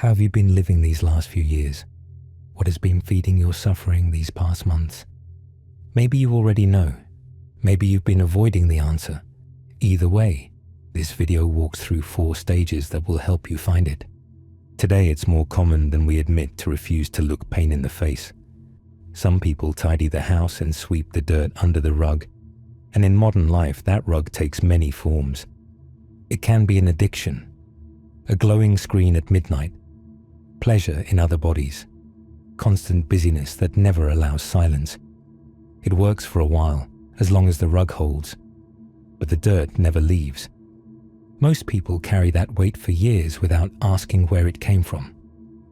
How have you been living these last few years? What has been feeding your suffering these past months? Maybe you already know. Maybe you've been avoiding the answer. Either way, this video walks through 4 stages that will help you find it. Today it's more common than we admit to refuse to look pain in the face. Some people tidy the house and sweep the dirt under the rug, and in modern life that rug takes many forms. It can be an addiction, a glowing screen at midnight, pleasure in other bodies, constant busyness that never allows silence. It works for a while, as long as the rug holds, but the dirt never leaves. Most people carry that weight for years without asking where it came from.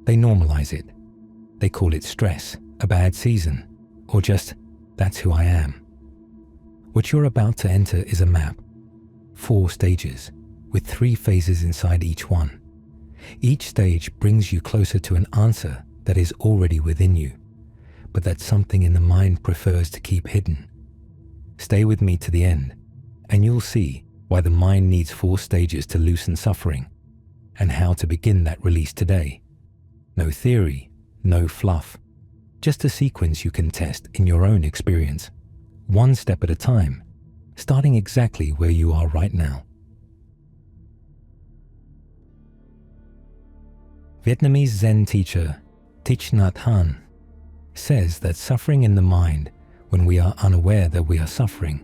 They normalize it. They call it stress, a bad season, or just, that's who I am. What you're about to enter is a map, 4 stages, with 3 phases inside each one. Each stage brings you closer to an answer that is already within you, but that something in the mind prefers to keep hidden. Stay with me to the end, and you'll see why the mind needs 4 stages to loosen suffering, and how to begin that release today. No theory, no fluff, just a sequence you can test in your own experience, 1 step at a time, starting exactly where you are right now. Vietnamese Zen teacher Thich Nhat says that suffering in the mind, when we are unaware that we are suffering,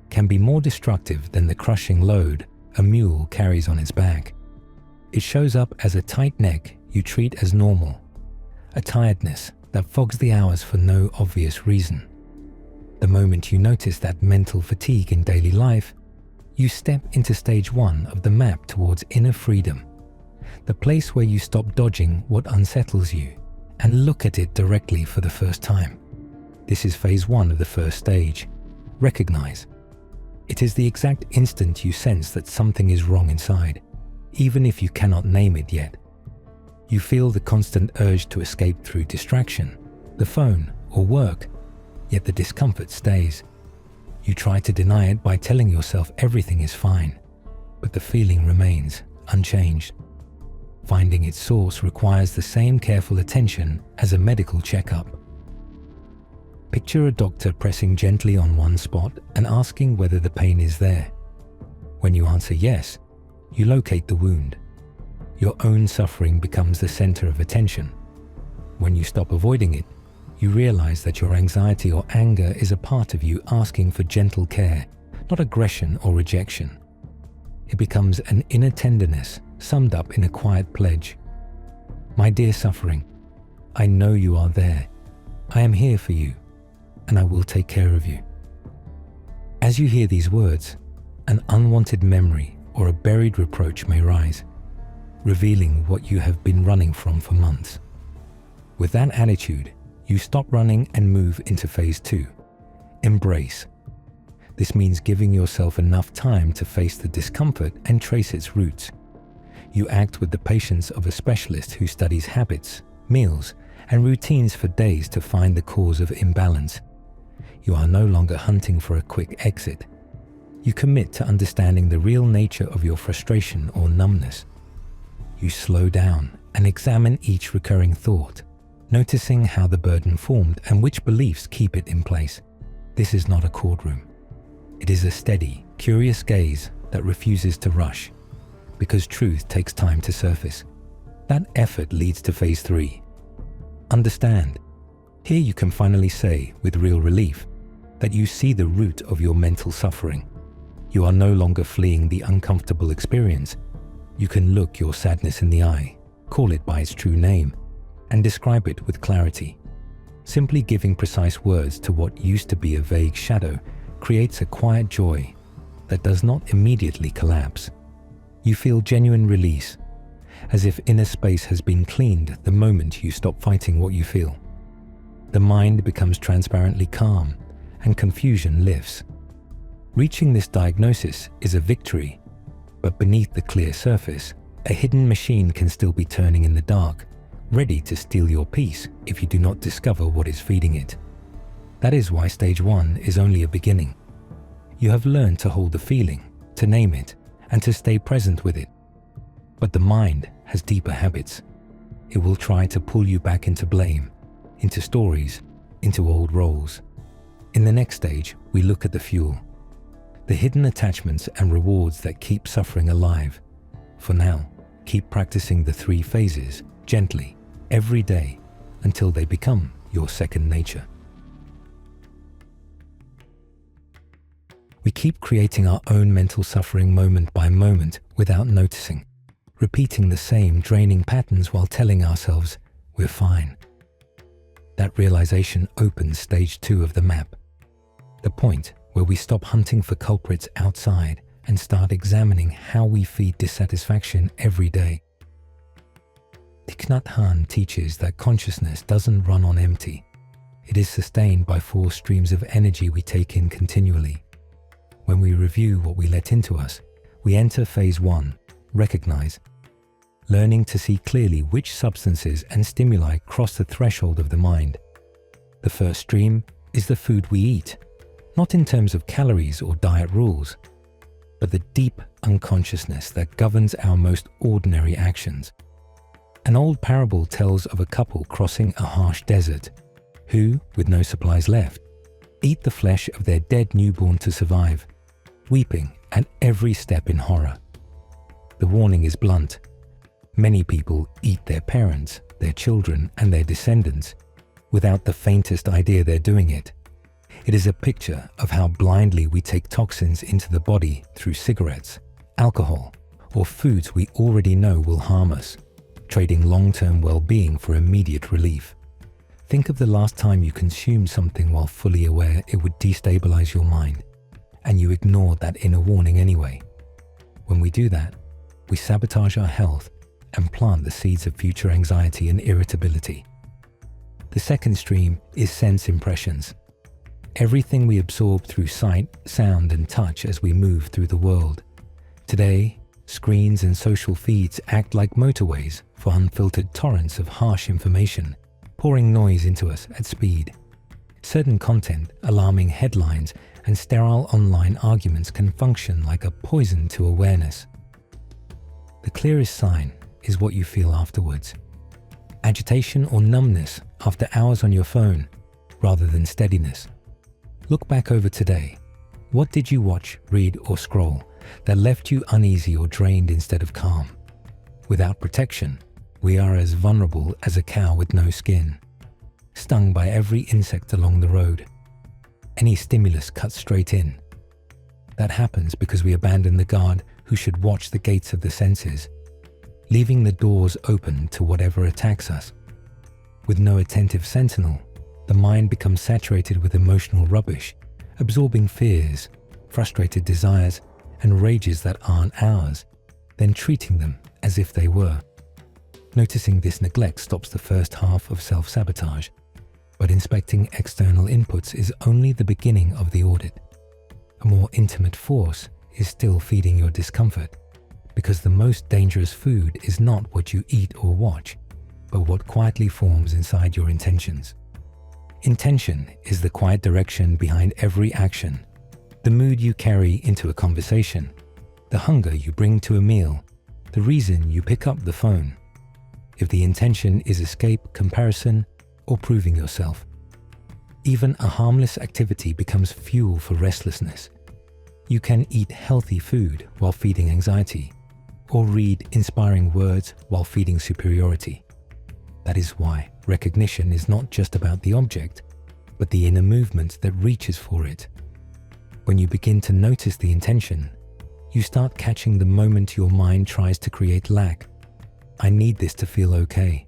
can be more destructive than the crushing load a mule carries on its back. It shows up as a tight neck you treat as normal, a tiredness that fogs the hours for no obvious reason. The moment you notice that mental fatigue in daily life, you step into stage 1 of the map towards inner freedom, the place where you stop dodging what unsettles you and look at it directly for the first time. This is phase 1 of the first stage. Recognize. It is the exact instant you sense that something is wrong inside, even if you cannot name it yet. You feel the constant urge to escape through distraction, the phone or work, yet the discomfort stays. You try to deny it by telling yourself everything is fine, but the feeling remains unchanged. Finding its source requires the same careful attention as a medical checkup. Picture a doctor pressing gently on one spot and asking whether the pain is there. When you answer yes, you locate the wound. Your own suffering becomes the center of attention. When you stop avoiding it, you realize that your anxiety or anger is a part of you asking for gentle care, not aggression or rejection. It becomes an inner tenderness summed up in a quiet pledge. My dear suffering, I know you are there. I am here for you, and I will take care of you. As you hear these words, an unwanted memory or a buried reproach may rise, revealing what you have been running from for months. With that attitude, you stop running and move into phase 2, embrace. This means giving yourself enough time to face the discomfort and trace its roots. You act with the patience of a specialist who studies habits, meals, and routines for days to find the cause of imbalance. You are no longer hunting for a quick exit. You commit to understanding the real nature of your frustration or numbness. You slow down and examine each recurring thought, noticing how the burden formed and which beliefs keep it in place. This is not a courtroom. It is a steady, curious gaze that refuses to rush, because truth takes time to surface. That effort leads to phase 3. Understand. Here you can finally say, with real relief, that you see the root of your mental suffering. You are no longer fleeing the uncomfortable experience. You can look your sadness in the eye, call it by its true name, and describe it with clarity. Simply giving precise words to what used to be a vague shadow creates a quiet joy that does not immediately collapse. You feel genuine release, as if inner space has been cleaned the moment you stop fighting what you feel. The mind becomes transparently calm, and confusion lifts. Reaching this diagnosis is a victory, but beneath the clear surface, a hidden machine can still be turning in the dark, ready to steal your peace if you do not discover what is feeding it. That is why stage 1 is only a beginning. You have learned to hold the feeling, to name it, and to stay present with it. But the mind has deeper habits. it will try to pull you back into blame, into stories, into old roles. In the next stage, we look at the fuel, the hidden attachments and rewards that keep suffering alive. For now, keep practicing the 3 phases gently, every day, until they become your second nature. We keep creating our own mental suffering moment by moment without noticing, repeating the same draining patterns while telling ourselves we're fine. That realization opens stage 2 of the map, the point where we stop hunting for culprits outside and start examining how we feed dissatisfaction every day. Thich Nhat teaches that consciousness doesn't run on empty. It is sustained by 4 streams of energy we take in continually. When we review what we let into us, we enter phase 1, recognize, learning to see clearly which substances and stimuli cross the threshold of the mind. The first stream is the food we eat, not in terms of calories or diet rules, but the deep unconsciousness that governs our most ordinary actions. An old parable tells of a couple crossing a harsh desert, who, with no supplies left, eat the flesh of their dead newborn to survive, weeping at every step in horror. The warning is blunt. Many people eat their parents, their children, and their descendants without the faintest idea they're doing it. It is a picture of how blindly we take toxins into the body through cigarettes, alcohol, or foods we already know will harm us, trading long-term well-being for immediate relief. Think of the last time you consumed something while fully aware it would destabilize your mind, and you ignored that inner warning anyway. When we do that, we sabotage our health and plant the seeds of future anxiety and irritability. The second stream is sense impressions. Everything we absorb through sight, sound, and touch as we move through the world. Today, screens and social feeds act like motorways for unfiltered torrents of harsh information, pouring noise into us at speed. Certain content, alarming headlines, and sterile online arguments can function like a poison to awareness. The clearest sign is what you feel afterwards. Agitation or numbness after hours on your phone, rather than steadiness. Look back over today. What did you watch, read, or scroll that left you uneasy or drained instead of calm? Without protection, we are as vulnerable as a cow with no skin, stung by every insect along the road. Any stimulus cuts straight in. That happens because we abandon the guard who should watch the gates of the senses, leaving the doors open to whatever attacks us. With no attentive sentinel, the mind becomes saturated with emotional rubbish, absorbing fears, frustrated desires, and rages that aren't ours, then treating them as if they were. Noticing this neglect stops the first half of self-sabotage, but inspecting external inputs is only the beginning of the audit. A more intimate force is still feeding your discomfort, because the most dangerous food is not what you eat or watch, but what quietly forms inside your intentions. Intention is the quiet direction behind every action, the mood you carry into a conversation, the hunger you bring to a meal, the reason you pick up the phone. If the intention is escape, comparison, or proving yourself, even a harmless activity becomes fuel for restlessness. You can eat healthy food while feeding anxiety, or read inspiring words while feeding superiority. That is why recognition is not just about the object, but the inner movement that reaches for it. When you begin to notice the intention, you start catching the moment your mind tries to create lack. I need this to feel okay.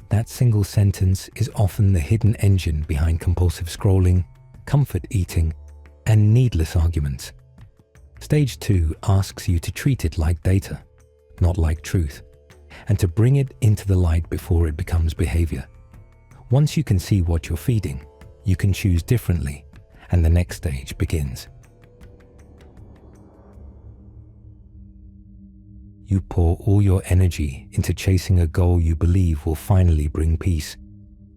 That single sentence is often the hidden engine behind compulsive scrolling, comfort eating, and needless arguments. Stage 2 asks you to treat it like data, not like truth, and to bring it into the light before it becomes behavior. Once you can see what you're feeding, you can choose differently, and the next stage begins. You pour all your energy into chasing a goal you believe will finally bring peace,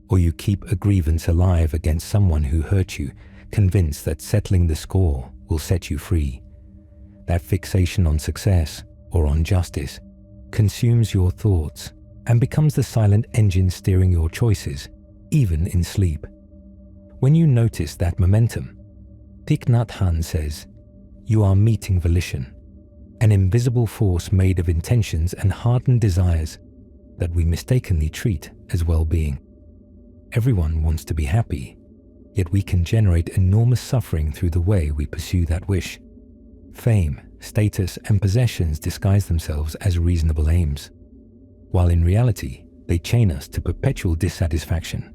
or you keep a grievance alive against someone who hurt you, convinced that settling the score will set you free. That fixation on success or on justice consumes your thoughts, and becomes the silent engine steering your choices, even in sleep. When you notice that momentum, Thich Nhat Hanh says, you are meeting volition, an invisible force made of intentions and hardened desires that we mistakenly treat as well-being. Everyone wants to be happy, yet we can generate enormous suffering through the way we pursue that wish. Fame, status, and possessions disguise themselves as reasonable aims, while in reality, they chain us to perpetual dissatisfaction.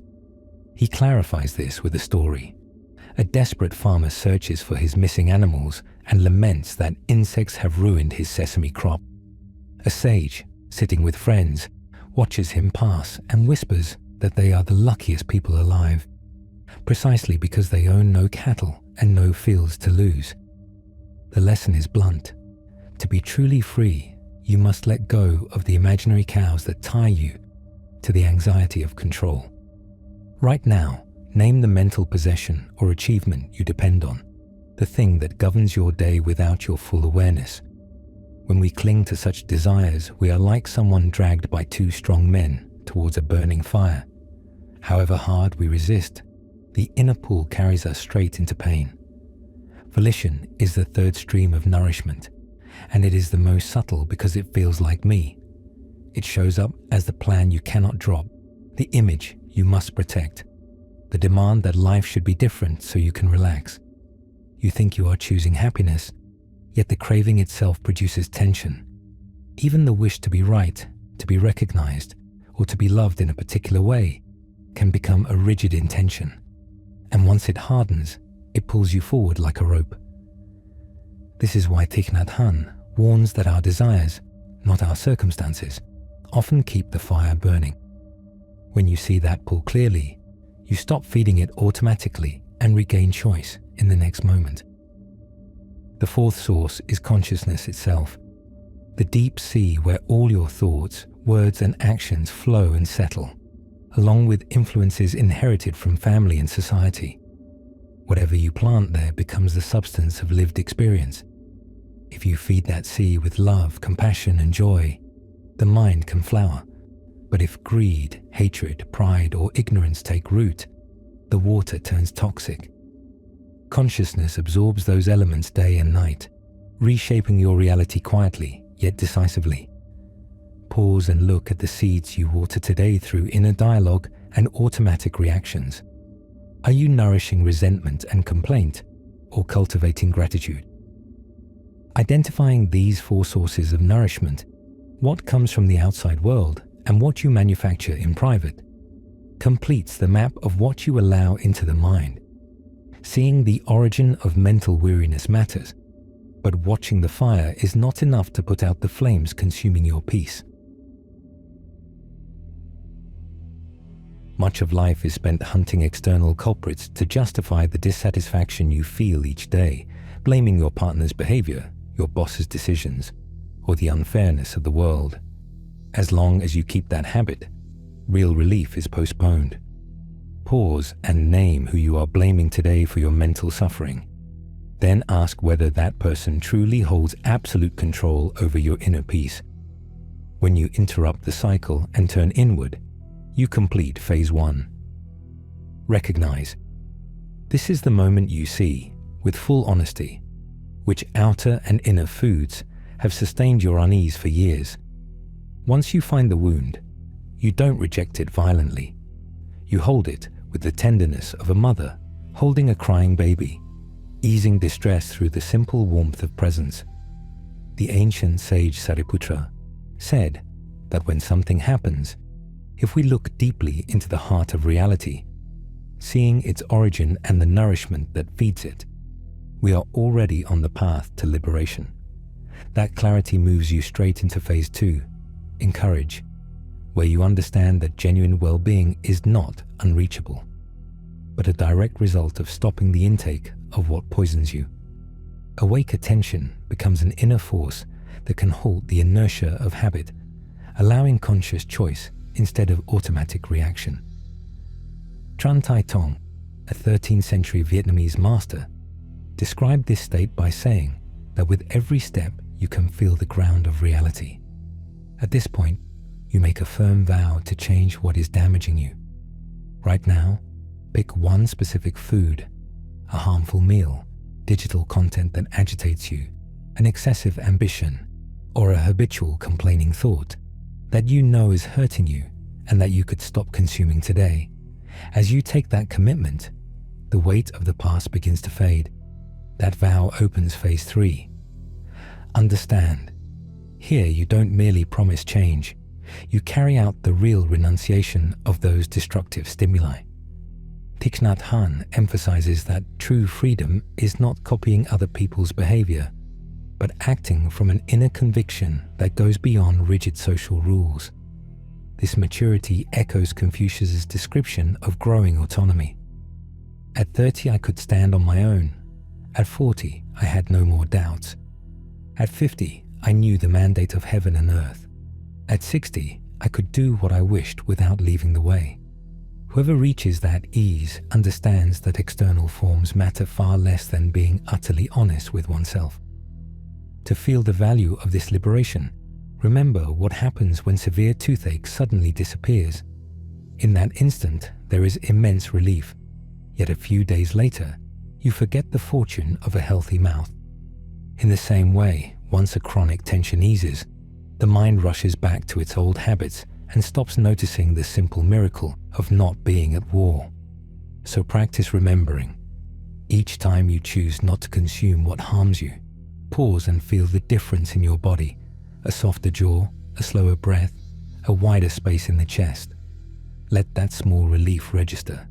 He clarifies this with a story. A desperate farmer searches for his missing animals and laments that insects have ruined his sesame crop. A sage, sitting with friends, watches him pass and whispers that they are the luckiest people alive, precisely because they own no cattle and no fields to lose. The lesson is blunt. To be truly free, you must let go of the imaginary cows that tie you to the anxiety of control. Right now, name the mental possession or achievement you depend on, the thing that governs your day without your full awareness. When we cling to such desires, we are like someone dragged by two strong men towards a burning fire. However hard we resist, the inner pull carries us straight into pain. Volition is the third stream of nourishment, and it is the most subtle because it feels like me. It shows up as the plan you cannot drop, the image you must protect, the demand that life should be different so you can relax. You think you are choosing happiness, yet the craving itself produces tension. Even the wish to be right, to be recognized, or to be loved in a particular way can become a rigid intention. And once it hardens, it pulls you forward like a rope. This is why Thich Nhat Hanh warns that our desires, not our circumstances, often keep the fire burning. When you see that pull clearly, you stop feeding it automatically and regain choice in the next moment. The fourth source is consciousness itself, the deep sea where all your thoughts, words, and actions flow and settle, along with influences inherited from family and society. Whatever you plant there becomes the substance of lived experience. If you feed that sea with love, compassion, and joy, the mind can flower. But if greed, hatred, pride, or ignorance take root, the water turns toxic. Consciousness absorbs those elements day and night, reshaping your reality quietly, yet decisively. Pause and look at the seeds you water today through inner dialogue and automatic reactions. Are you nourishing resentment and complaint, or cultivating gratitude? Identifying these four sources of nourishment, what comes from the outside world and what you manufacture in private, completes the map of what you allow into the mind. Seeing the origin of mental weariness matters, but watching the fire is not enough to put out the flames consuming your peace. Much of life is spent hunting external culprits to justify the dissatisfaction you feel each day, blaming your partner's behavior, your boss's decisions, or the unfairness of the world. As long as you keep that habit, real relief is postponed. Pause and name who you are blaming today for your mental suffering. Then ask whether that person truly holds absolute control over your inner peace. When you interrupt the cycle and turn inward, you complete phase 1. Recognize. This is the moment you see, with full honesty, which outer and inner foods have sustained your unease for years. Once you find the wound, you don't reject it violently. You hold it with the tenderness of a mother holding a crying baby, easing distress through the simple warmth of presence. The ancient sage Sariputra said that when something happens, if we look deeply into the heart of reality, seeing its origin and the nourishment that feeds it, we are already on the path to liberation. That clarity moves you straight into phase 2, encourage, where you understand that genuine well-being is not unreachable, but a direct result of stopping the intake of what poisons you. Awake attention becomes an inner force that can halt the inertia of habit, allowing conscious choice instead of automatic reaction. Tran Tai Tong, a 13th century Vietnamese master, described this state by saying that with every step you can feel the ground of reality. At this point, you make a firm vow to change what is damaging you. Right now, pick one specific food, a harmful meal, digital content that agitates you, an excessive ambition, or a habitual complaining thought that you know is hurting you and that you could stop consuming today. As you take that commitment, the weight of the past begins to fade. That vow opens phase 3. Understand. Here you don't merely promise change, you carry out the real renunciation of those destructive stimuli. Thich Nhat Hanh emphasizes that true freedom is not copying other people's behavior, but acting from an inner conviction that goes beyond rigid social rules. This maturity echoes Confucius's description of growing autonomy. At 30, I could stand on my own. At 40, I had no more doubts. At 50, I knew the mandate of heaven and earth. At 60, I could do what I wished without leaving the way. Whoever reaches that ease understands that external forms matter far less than being utterly honest with oneself. To feel the value of this liberation, remember what happens when severe toothache suddenly disappears. In that instant, there is immense relief. Yet a few days later, you forget the fortune of a healthy mouth. In the same way, once a chronic tension eases, the mind rushes back to its old habits and stops noticing the simple miracle of not being at war. So practice remembering. Each time you choose not to consume what harms you, pause and feel the difference in your body, a softer jaw, a slower breath, a wider space in the chest. Let that small relief register.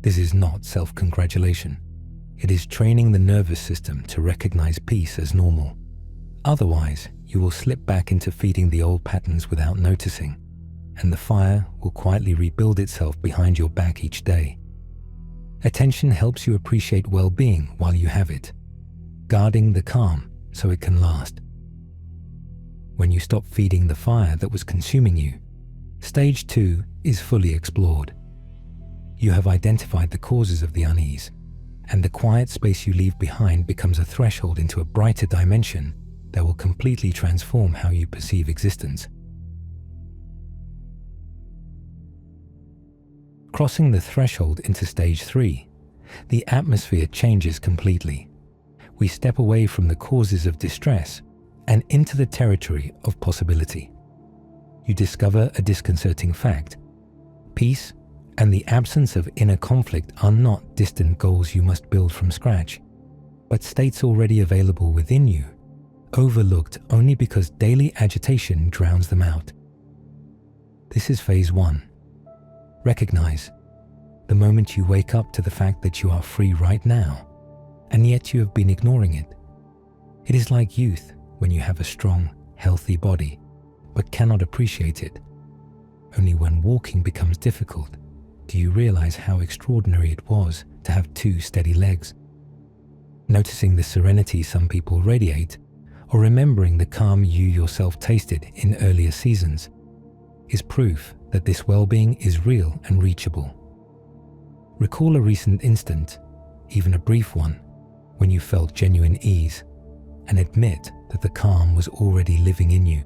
This is not self-congratulation. It is training the nervous system to recognize peace as normal. Otherwise, you will slip back into feeding the old patterns without noticing, and the fire will quietly rebuild itself behind your back each day. Attention helps you appreciate well-being while you have it, guarding the calm so it can last. When you stop feeding the fire that was consuming you, stage 2 is fully explored. You have identified the causes of the unease, and the quiet space you leave behind becomes a threshold into a brighter dimension that will completely transform how you perceive existence. Crossing the threshold into stage 3, the atmosphere changes completely. We step away from the causes of distress and into the territory of possibility. You discover a disconcerting fact. Peace and the absence of inner conflict are not distant goals you must build from scratch, but states already available within you, overlooked only because daily agitation drowns them out. This is phase 1. Recognize the moment you wake up to the fact that you are free right now, and yet you have been ignoring it. It is like youth when you have a strong, healthy body, but cannot appreciate it. Only when walking becomes difficult do you realize how extraordinary it was to have 2 steady legs. Noticing the serenity some people radiate, or remembering the calm you yourself tasted in earlier seasons, is proof that this well-being is real and reachable. Recall a recent instant, even a brief one, when you felt genuine ease, and admit that the calm was already living in you.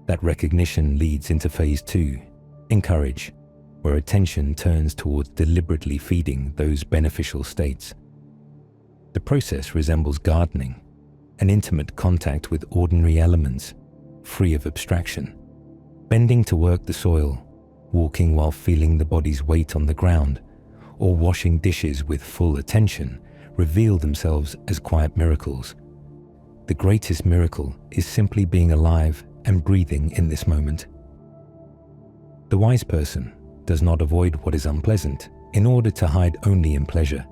That recognition leads into phase 2, encourage, where attention turns towards deliberately feeding those beneficial states. The process resembles gardening, an intimate contact with ordinary elements, free of abstraction. Bending to work the soil, walking while feeling the body's weight on the ground, or washing dishes with full attention reveal themselves as quiet miracles. The greatest miracle is simply being alive and breathing in this moment. The wise person does not avoid what is unpleasant in order to hide only in pleasure.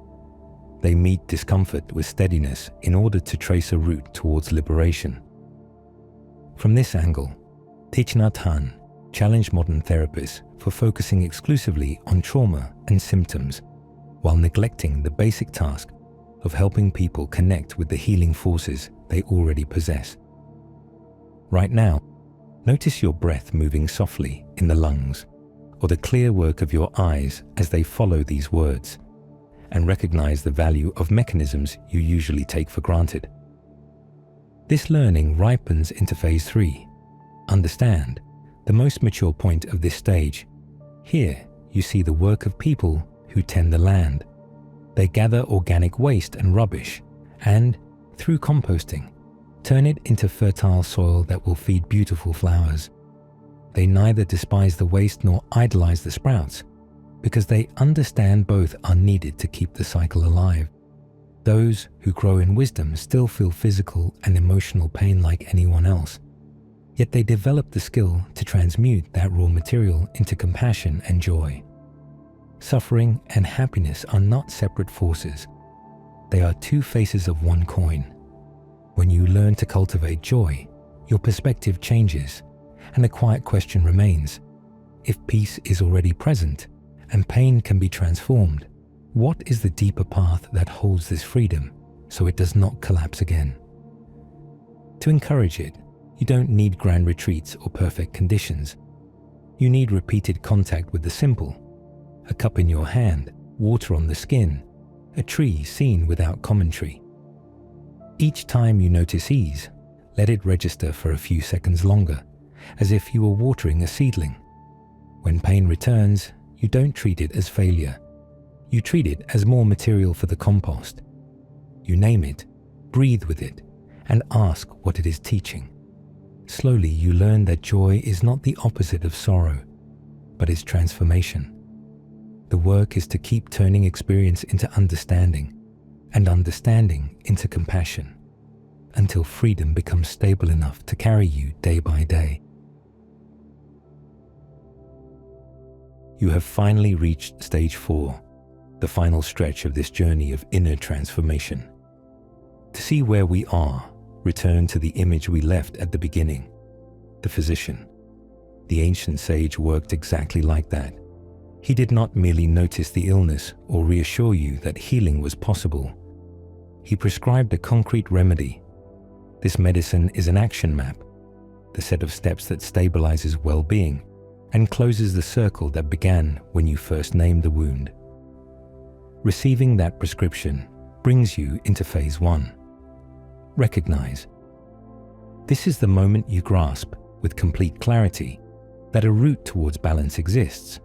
They meet discomfort with steadiness in order to trace a route towards liberation. From this angle, Thich Nhat Hanh challenged modern therapists for focusing exclusively on trauma and symptoms, while neglecting the basic task of helping people connect with the healing forces they already possess. Right now, notice your breath moving softly in the lungs, or the clear work of your eyes as they follow these words, and recognize the value of mechanisms you usually take for granted. This learning ripens into phase 3. Understand the most mature point of this stage. Here, you see the work of people who tend the land. They gather organic waste and rubbish and, through composting, turn it into fertile soil that will feed beautiful flowers. They neither despise the waste nor idolize the sprouts, because they understand both are needed to keep the cycle alive. Those who grow in wisdom still feel physical and emotional pain like anyone else, yet they develop the skill to transmute that raw material into compassion and joy. Suffering and happiness are not separate forces. They are two faces of one coin. When you learn to cultivate joy, your perspective changes, and a quiet question remains. If peace is already present and pain can be transformed, what is the deeper path that holds this freedom so it does not collapse again? To encourage it, you don't need grand retreats or perfect conditions. You need repeated contact with the simple. A cup in your hand, water on the skin, a tree seen without commentary. Each time you notice ease, let it register for a few seconds longer, as if you were watering a seedling. When pain returns, you don't treat it as failure. You treat it as more material for the compost. You name it, breathe with it, and ask what it is teaching. Slowly you learn that joy is not the opposite of sorrow, but is transformation. The work is to keep turning experience into understanding, and understanding into compassion, until freedom becomes stable enough to carry you day by day. You have finally reached stage 4, the final stretch of this journey of inner transformation. To see where we are, return to the image we left at the beginning, the physician. The ancient sage worked exactly like that. He did not merely notice the illness or reassure you that healing was possible. He prescribed a concrete remedy. This medicine is an action map, the set of steps that stabilizes well-being and closes the circle that began when you first named the wound. Receiving that prescription brings you into phase 1. Recognize. This is the moment you grasp, with complete clarity, that a route towards balance exists,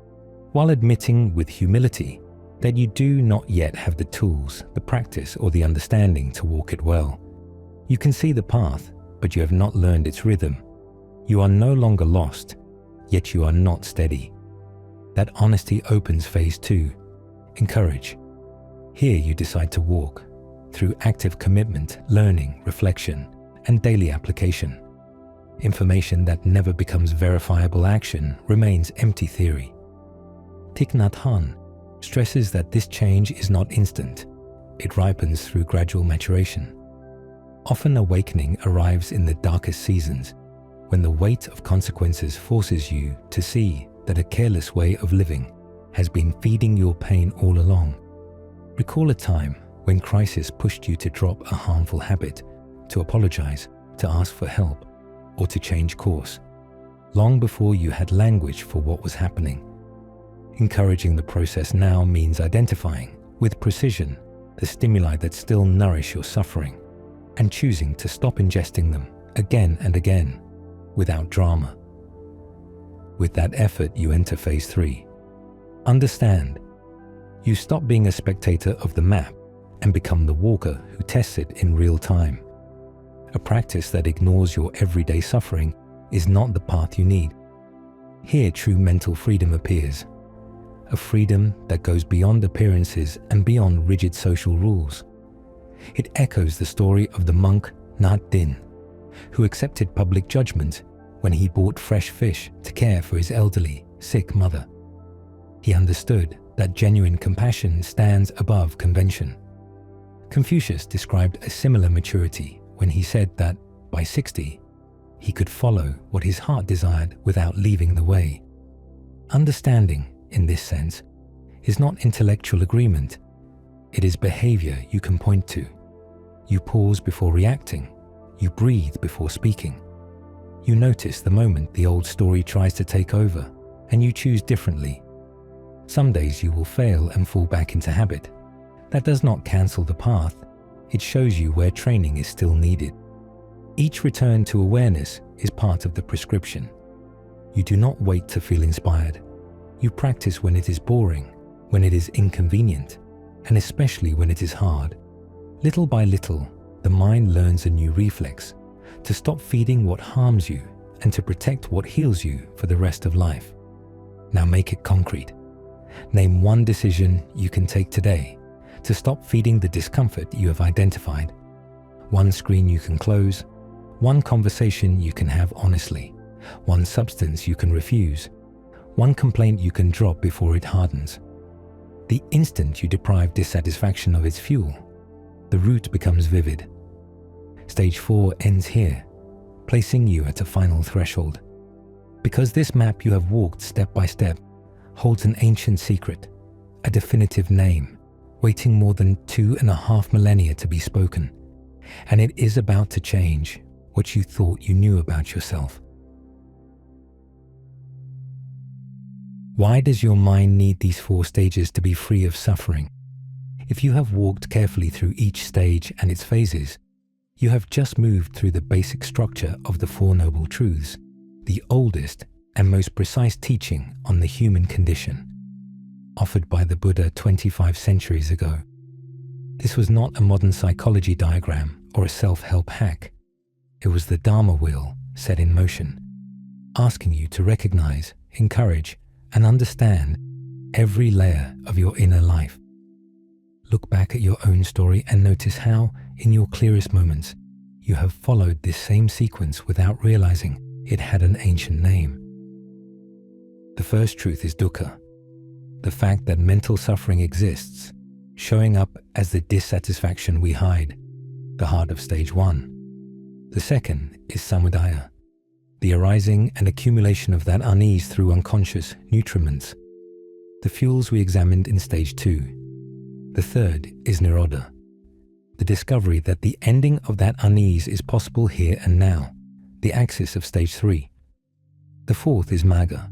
while admitting with humility that you do not yet have the tools, the practice, or the understanding to walk it well. You can see the path, but you have not learned its rhythm. You are no longer lost, yet you are not steady. That honesty opens phase 2, encourage. Here you decide to walk, through active commitment, learning, reflection, and daily application. Information that never becomes verifiable action remains empty theory. Thich Nhat stresses that this change is not instant. It ripens through gradual maturation. Often awakening arrives in the darkest seasons, when the weight of consequences forces you to see that a careless way of living has been feeding your pain all along. Recall a time when crisis pushed you to drop a harmful habit, to apologize, to ask for help, or to change course, long before you had language for what was happening. Encouraging the process now means identifying, with precision, the stimuli that still nourish your suffering, and choosing to stop ingesting them again and again, without drama. With that effort, you enter phase 3. Understand. You stop being a spectator of the map and become the walker who tests it in real time. A practice that ignores your everyday suffering is not the path you need. Here true mental freedom appears, a freedom that goes beyond appearances and beyond rigid social rules. It echoes the story of the monk Nhat, who accepted public judgment when he bought fresh fish to care for his elderly, sick mother. He understood that genuine compassion stands above convention. Confucius described a similar maturity when he said that, by 60, he could follow what his heart desired without leaving the way. Understanding, in this sense, is not intellectual agreement. It is behavior you can point to. You pause before reacting. You breathe before speaking. You notice the moment the old story tries to take over, and you choose differently. Some days you will fail and fall back into habit. That does not cancel the path. It shows you where training is still needed. Each return to awareness is part of the prescription. You do not wait to feel inspired. You practice when it is boring, when it is inconvenient, and especially when it is hard. Little by little, the mind learns a new reflex, to stop feeding what harms you and to protect what heals you for the rest of life. Now make it concrete. Name one decision you can take today to stop feeding the discomfort you have identified. One screen you can close, one conversation you can have honestly, one substance you can refuse, one complaint you can drop before it hardens. The instant you deprive dissatisfaction of its fuel, the route becomes vivid. Stage 4 ends here, placing you at a final threshold. Because this map you have walked step by step holds an ancient secret, a definitive name, waiting more than 2.5 millennia to be spoken. And it is about to change what you thought you knew about yourself. Why does your mind need these 4 stages to be free of suffering? If you have walked carefully through each stage and its phases, you have just moved through the basic structure of the 4 Noble Truths, the oldest and most precise teaching on the human condition, offered by the Buddha 25 centuries ago. This was not a modern psychology diagram or a self-help hack. It was the Dharma wheel set in motion, asking you to recognize, encourage, and understand every layer of your inner life. Look back at your own story and notice how, in your clearest moments, you have followed this same sequence without realizing it had an ancient name. The first truth is dukkha, the fact that mental suffering exists, showing up as the dissatisfaction we hide, the heart of stage 1. The second is samudaya, the arising and accumulation of that unease through unconscious nutriments, the fuels we examined in stage 2. The third is nirodha, the discovery that the ending of that unease is possible here and now, the axis of stage 3. The fourth is magga,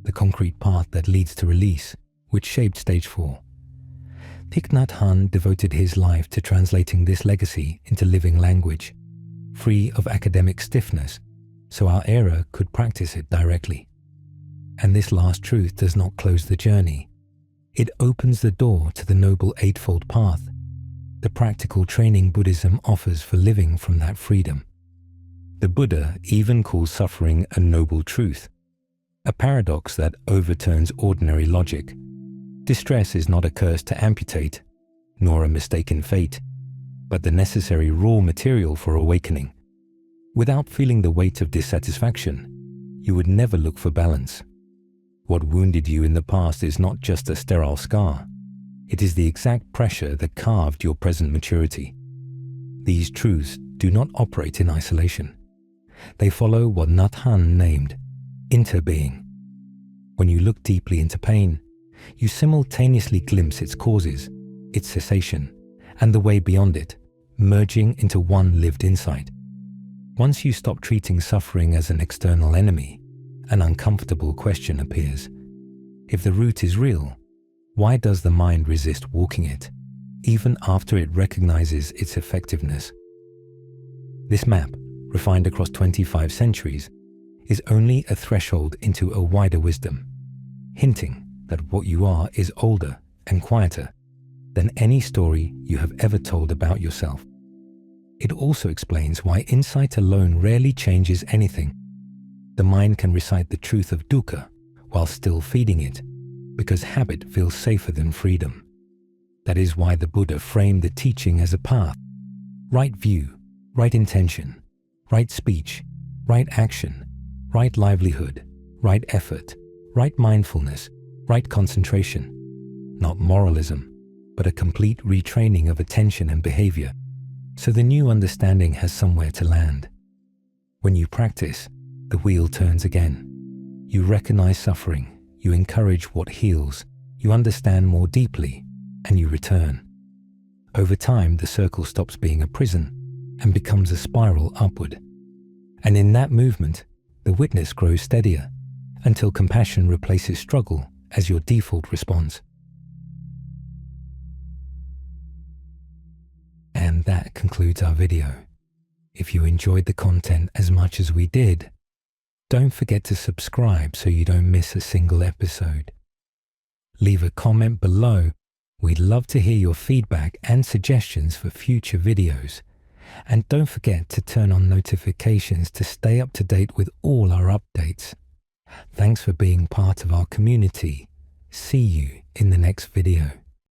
the concrete path that leads to release, which shaped stage 4. Thich Nhat Hanh devoted his life to translating this legacy into living language, free of academic stiffness, so our era could practice it directly. And this last truth does not close the journey. It opens the door to the Noble Eightfold Path, the practical training Buddhism offers for living from that freedom. The Buddha even calls suffering a noble truth, a paradox that overturns ordinary logic. Distress is not a curse to amputate, nor a mistaken fate, but the necessary raw material for awakening. Without feeling the weight of dissatisfaction, you would never look for balance. What wounded you in the past is not just a sterile scar. It is the exact pressure that carved your present maturity. These truths do not operate in isolation. They follow what Nhat Hanh named interbeing. When you look deeply into pain, you simultaneously glimpse its causes, its cessation, and the way beyond it, merging into one lived insight. Once you stop treating suffering as an external enemy, an uncomfortable question appears. If the root is real, why does the mind resist walking it, even after it recognizes its effectiveness? This map, refined across 25 centuries, is only a threshold into a wider wisdom, hinting that what you are is older and quieter than any story you have ever told about yourself. It also explains why insight alone rarely changes anything. The mind can recite the truth of dukkha while still feeding it, because habit feels safer than freedom. That is why the Buddha framed the teaching as a path: right view, right intention, right speech, right action, right livelihood, right effort, right mindfulness, right concentration. Not moralism, but a complete retraining of attention and behavior, so the new understanding has somewhere to land. When you practice, the wheel turns again. You recognize suffering, you encourage what heals, you understand more deeply, and you return. Over time, the circle stops being a prison and becomes a spiral upward. And in that movement, the witness grows steadier until compassion replaces struggle as your default response. And that concludes our video. If you enjoyed the content as much as we did, don't forget to subscribe so you don't miss a single episode. Leave a comment below. We'd love to hear your feedback and suggestions for future videos. And don't forget to turn on notifications to stay up to date with all our updates. Thanks for being part of our community. See you in the next video.